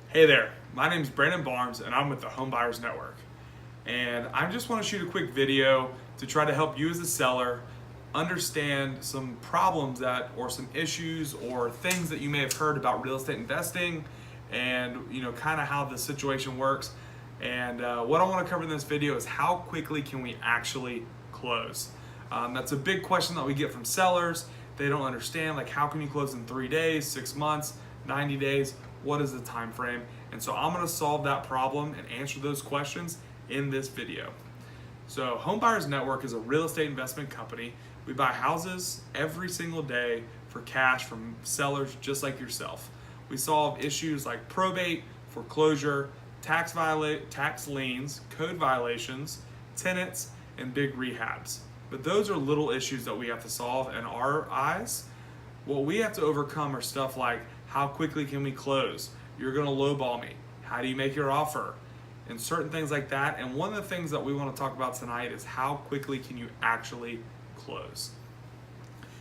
Hey there, my name is Brandon Barnes and I'm with the Home Buyers Network. And I just want to shoot a quick video to try to help you as a seller understand some problems or some issues or things that you may have heard about real estate investing and kind of how the situation works. And what I want to cover in this video is how quickly can we actually close? That's a big question that we get from sellers. They don't understand, like, how can you close in 3 days, 6 months, 90 days? What is the time frame? And so I'm going to solve that problem and answer those questions in this video. So Home Buyers Network is a real estate investment company. We buy houses every single day for cash from sellers just like yourself. We solve issues like probate, foreclosure, tax liens, code violations, tenants, and big rehabs. But those are little issues that we have to solve in our eyes. What we have to overcome are stuff like, how quickly can we close? You're gonna lowball me. How do you make your offer? And certain things like that. And one of the things that we want to talk about tonight is how quickly can you actually close?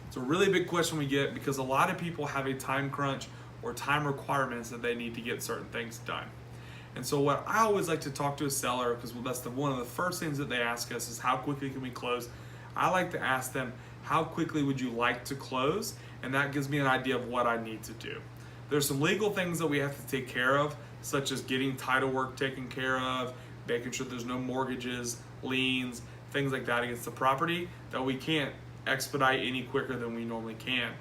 It's a really big question we get because a lot of people have a time crunch or time requirements that they need to get certain things done. And so what I always like to talk to a seller, because that's one of the first things that they ask us is how quickly can we close? I like to ask them, how quickly would you like to close? And that gives me an idea of what I need to do. There's some legal things that we have to take care of, such as getting title work taken care of, making sure there's no mortgages, liens, things like that against the property that we can't expedite any quicker than we normally can.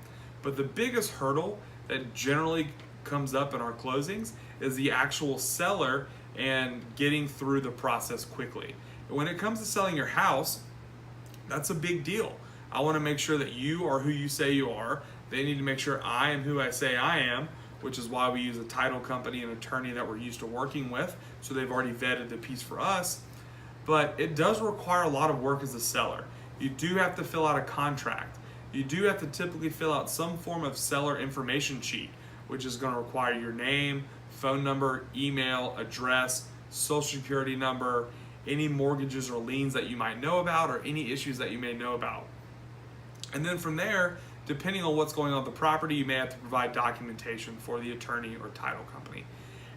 But the biggest hurdle that generally comes up in our closings is the actual seller and getting through the process quickly. When it comes to selling your house, that's a big deal. I want to make sure that you are who you say you are. They need to make sure I am who I say I am, which is why we use a title company and attorney that we're used to working with, so they've already vetted the piece for us. But it does require a lot of work as a seller. You do have to fill out a contract. You do have to typically fill out some form of seller information sheet, which is going to require your name, phone number, email, address, social security number, any mortgages or liens that you might know about, or any issues that you may know about. And then from there, depending on what's going on with the property, you may have to provide documentation for the attorney or title company.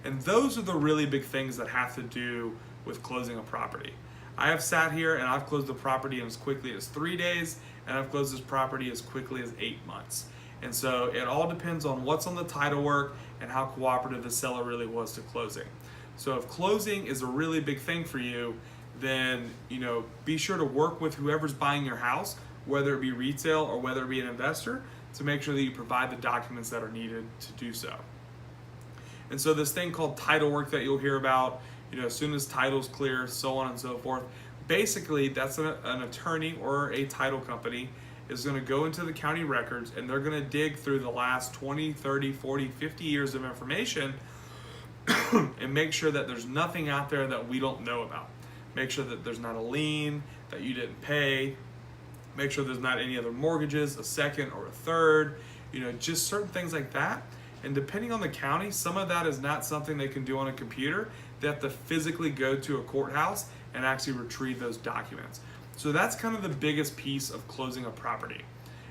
And those are the really big things that have to do with closing a property. I have sat here and I've closed the property in as quickly as 3 days, and I've closed this property as quickly as 8 months. And so it all depends on what's on the title work and how cooperative the seller really was to closing. So if closing is a really big thing for you, then be sure to work with whoever's buying your house, whether it be retail or whether it be an investor, to make sure that you provide the documents that are needed to do so. And so this thing called title work that you'll hear about, as soon as title's clear, so on and so forth, basically that's an attorney or a title company is going to go into the county records and they're going to dig through the last 20, 30, 40, 50 years of information and make sure that there's nothing out there that we don't know about. Make sure that there's not a lien that you didn't pay. Make sure there's not any other mortgages, a second or a third, just certain things like that. And depending on the county, some of that is not something they can do on a computer. They have to physically go to a courthouse and actually retrieve those documents. So that's kind of the biggest piece of closing a property.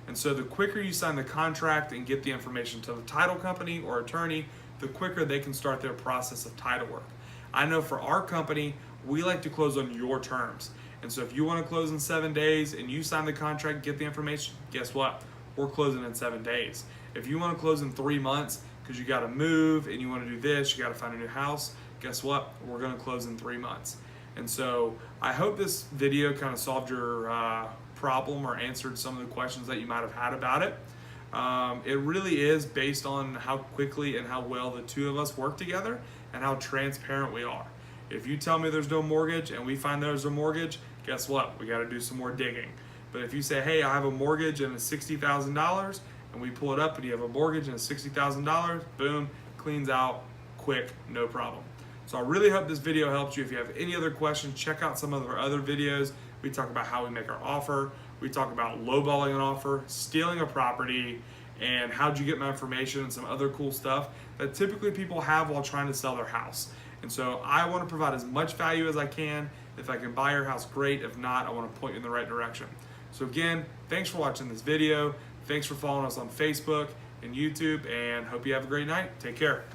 And so the quicker you sign the contract and get the information to the title company or attorney, the quicker they can start their process of title work. I know for our company, we like to close on your terms. And so if you want to close in 7 days and you sign the contract, get the information, guess what? We're closing in 7 days. If you want to close in 3 months because you got to move and you want to do this, you got to find a new house, guess what? We're going to close in 3 months. And so I hope this video kind of solved your problem or answered some of the questions that you might have had about it. It really is based on how quickly and how well the two of us work together and how transparent we are. If you tell me there's no mortgage and we find there's a mortgage, guess what? We got to do some more digging. But if you say, hey, I have a mortgage and it's $60,000, and we pull it up and you have a mortgage and it's $60,000, boom, cleans out quick, no problem. So I really hope this video helps you. If you have any other questions, check out some of our other videos. We talk about how we make our offer. We talk about lowballing an offer, stealing a property, and how'd you get my information and some other cool stuff that typically people have while trying to sell their house. And so I want to provide as much value as I can. If I can buy your house, great. If not, I want to point you in the right direction. So again, thanks for watching this video. Thanks for following us on Facebook and YouTube, and hope you have a great night. Take care.